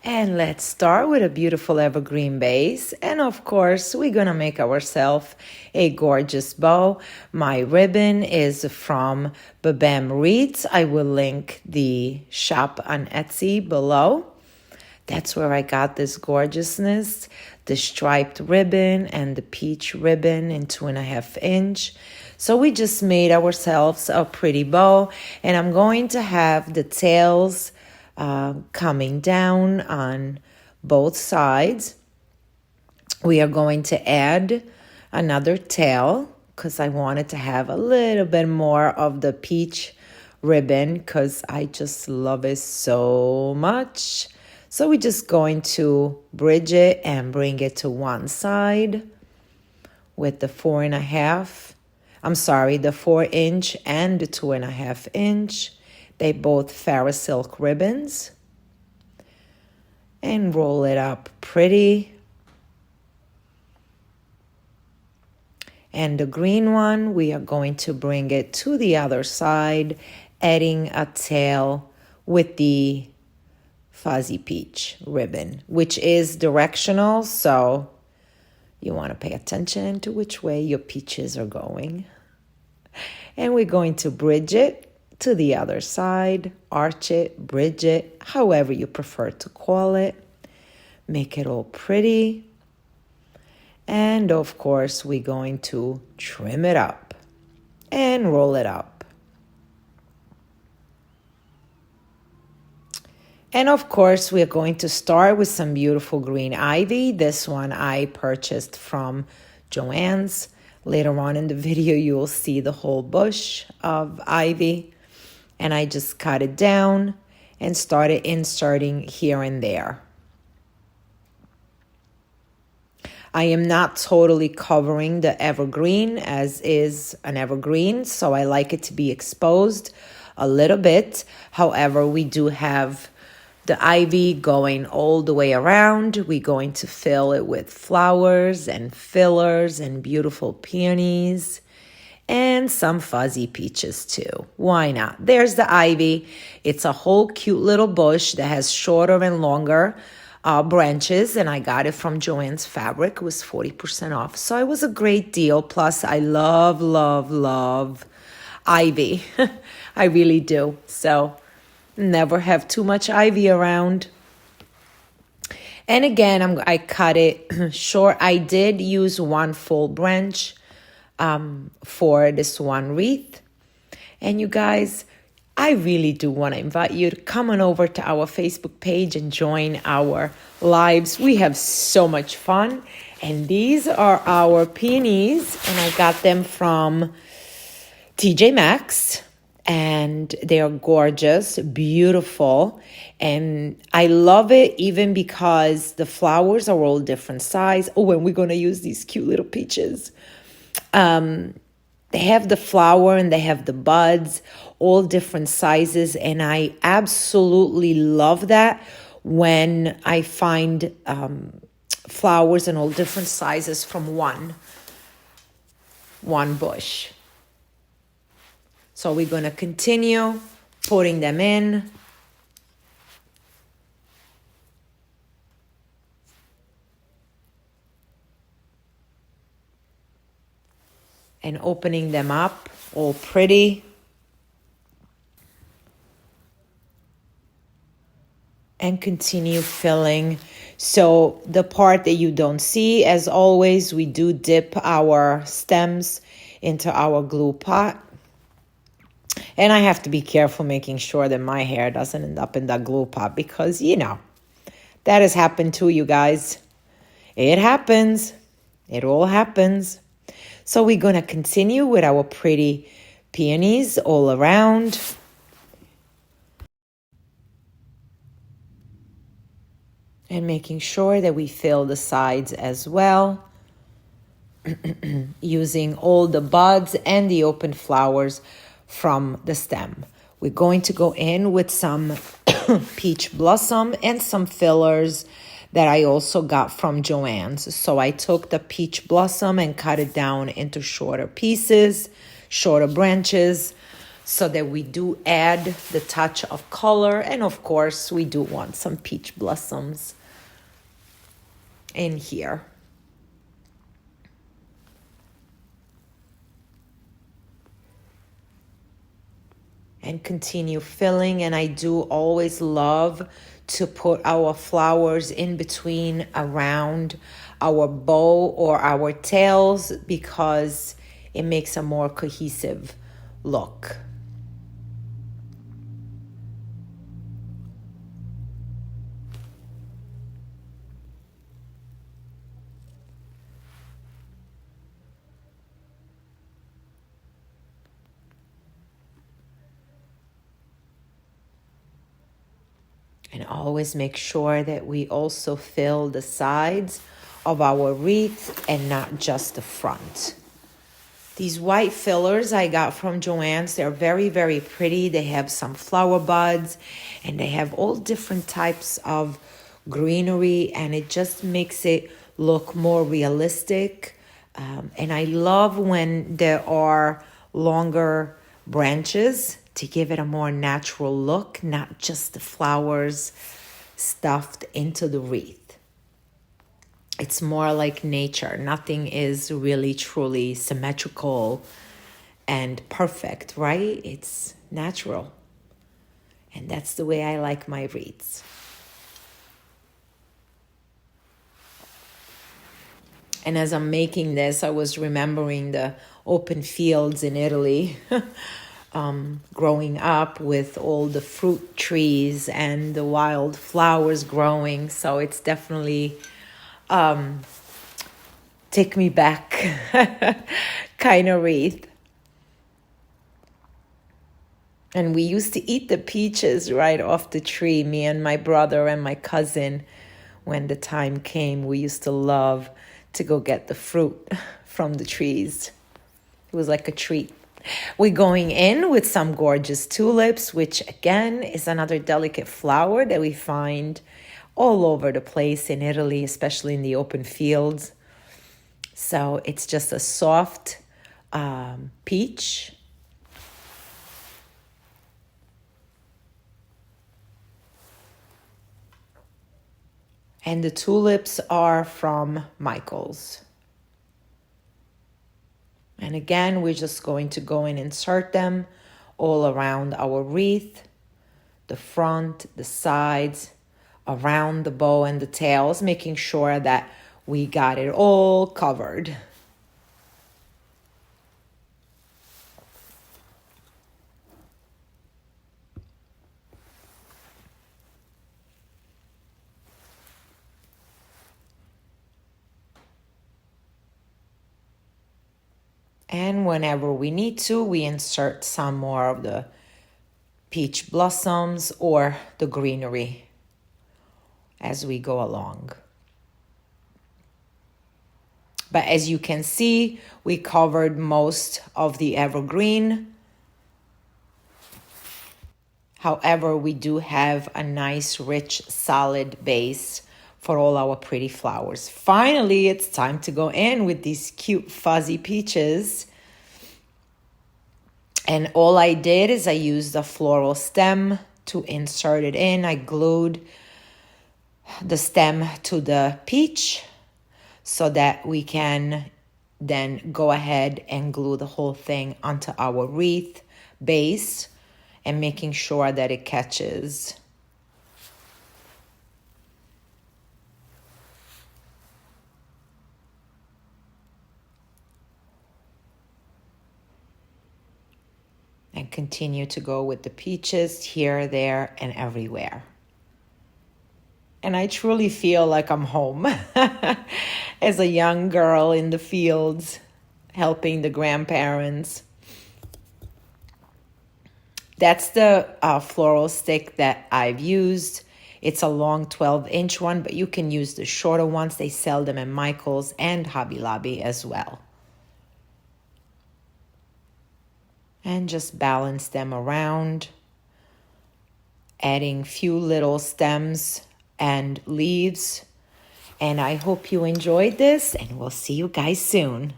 And let's start with a beautiful evergreen base. And of course, we're gonna make ourselves a gorgeous bow. My ribbon is from BaBam Wreaths. I will link the shop on Etsy below. That's where I got this gorgeousness, the striped ribbon and the peach ribbon in 2.5 inch. So we just made ourselves a pretty bow, and I'm going to have the tails coming down on both sides. We are going to add another tail because I wanted to have a little bit more of the peach ribbon because I just love it so much. So we're just going to bridge it and bring it to one side with the 4 inch and the 2.5 inch. They both Farrow silk ribbons. And roll it up pretty. And the green one, we are going to bring it to the other side, adding a tail with the fuzzy peach ribbon, which is directional, so you want to pay attention to which way your peaches are going. And we're going to bridge it to the other side, arch it, bridge it, however you prefer to call it. Make it all pretty. And of course, we're going to trim it up and roll it up. And of course, we're going to start with some beautiful green ivy. This one I purchased from Joann's. Later on in the video, you will see the whole bush of ivy. And I just cut it down and started inserting here and there. I am not totally covering the evergreen as is an evergreen, so I like it to be exposed a little bit. However, we do have the ivy going all the way around. We're going to fill it with flowers and fillers and beautiful peonies and some fuzzy peaches too. Why not? There's the ivy. It's a whole cute little bush that has shorter and longer branches, and I got it from Joann's Fabric. It was 40% off, so it was a great deal. Plus, I love, love, love ivy. I really do. So never have too much ivy around. And again, I cut it short. I did use one full branch for this one wreath. And you guys, I really do want to invite you to come on over to our Facebook page and join our lives. We have so much fun. And these are our peonies, and I got them from TJ Maxx. And they are gorgeous, beautiful, and I love it even because the flowers are all different size. Oh, and we're going to use these cute little peaches. They have the flower and they have the buds, all different sizes, and I absolutely love that when I find flowers in all different sizes from one bush. So we're going to continue putting them in. And opening them up all pretty. And continue filling. So the part that you don't see, as always, we do dip our stems into our glue pot. And I have to be careful making sure that my hair doesn't end up in that glue pot because, you know, that has happened too, you guys. It happens. It all happens. So we're going to continue with our pretty peonies all around. And making sure that we fill the sides as well. Using all the buds and the open flowers from the stem. We're going to go in with some peach blossom and some fillers that I also got from Joann's. So I took the peach blossom and cut it down into shorter pieces, shorter branches. so that we do add the touch of color. And of course, we do want some peach blossoms in here. And continue filling. And I do always love to put our flowers in between around our bow or our tails, because it makes a more cohesive look. And always make sure that we also fill the sides of our wreath and not just the front. These white fillers I got from Joann's, they're very, very pretty. They have some flower buds and they have all different types of greenery, and it just makes it look more realistic. And I love when there are longer branches to give it a more natural look, not just the flowers stuffed into the wreath. It's more like nature. Nothing is really truly symmetrical and perfect, right? It's natural. And that's the way I like my wreaths. And as I'm making this, I was remembering the open fields in Italy. Growing up with all the fruit trees and the wild flowers growing. So it's definitely take me back kind of wreath. And we used to eat the peaches right off the tree, me and my brother and my cousin. When the time came, we used to love to go get the fruit from the trees. It was like a treat. We're going in with some gorgeous tulips, which again is another delicate flower that we find all over the place in Italy, especially in the open fields. So it's just a soft peach. And the tulips are from Michael's. And again, we're just going to go and insert them all around our wreath, the front, the sides, around the bow and the tails, making sure that we got it all covered. And whenever we need to, we insert some more of the peach blossoms or the greenery as we go along. But as you can see, we covered most of the evergreen. However, we do have a nice, rich, solid base for all our pretty flowers. Finally, it's time to go in with these cute fuzzy peaches. And all I did is I used a floral stem to insert it in. I glued the stem to the peach so that we can then go ahead and glue the whole thing onto our wreath base and making sure that it catches. And continue to go with the peaches here, there, and everywhere. And I truly feel like I'm home as a young girl in the fields, helping the grandparents. That's the floral stick that I've used. It's a long 12-inch one, but you can use the shorter ones. They sell them at Michael's and Hobby Lobby as well. And just balance them around, adding few little stems and leaves. And I hope you enjoyed this, and we'll see you guys soon.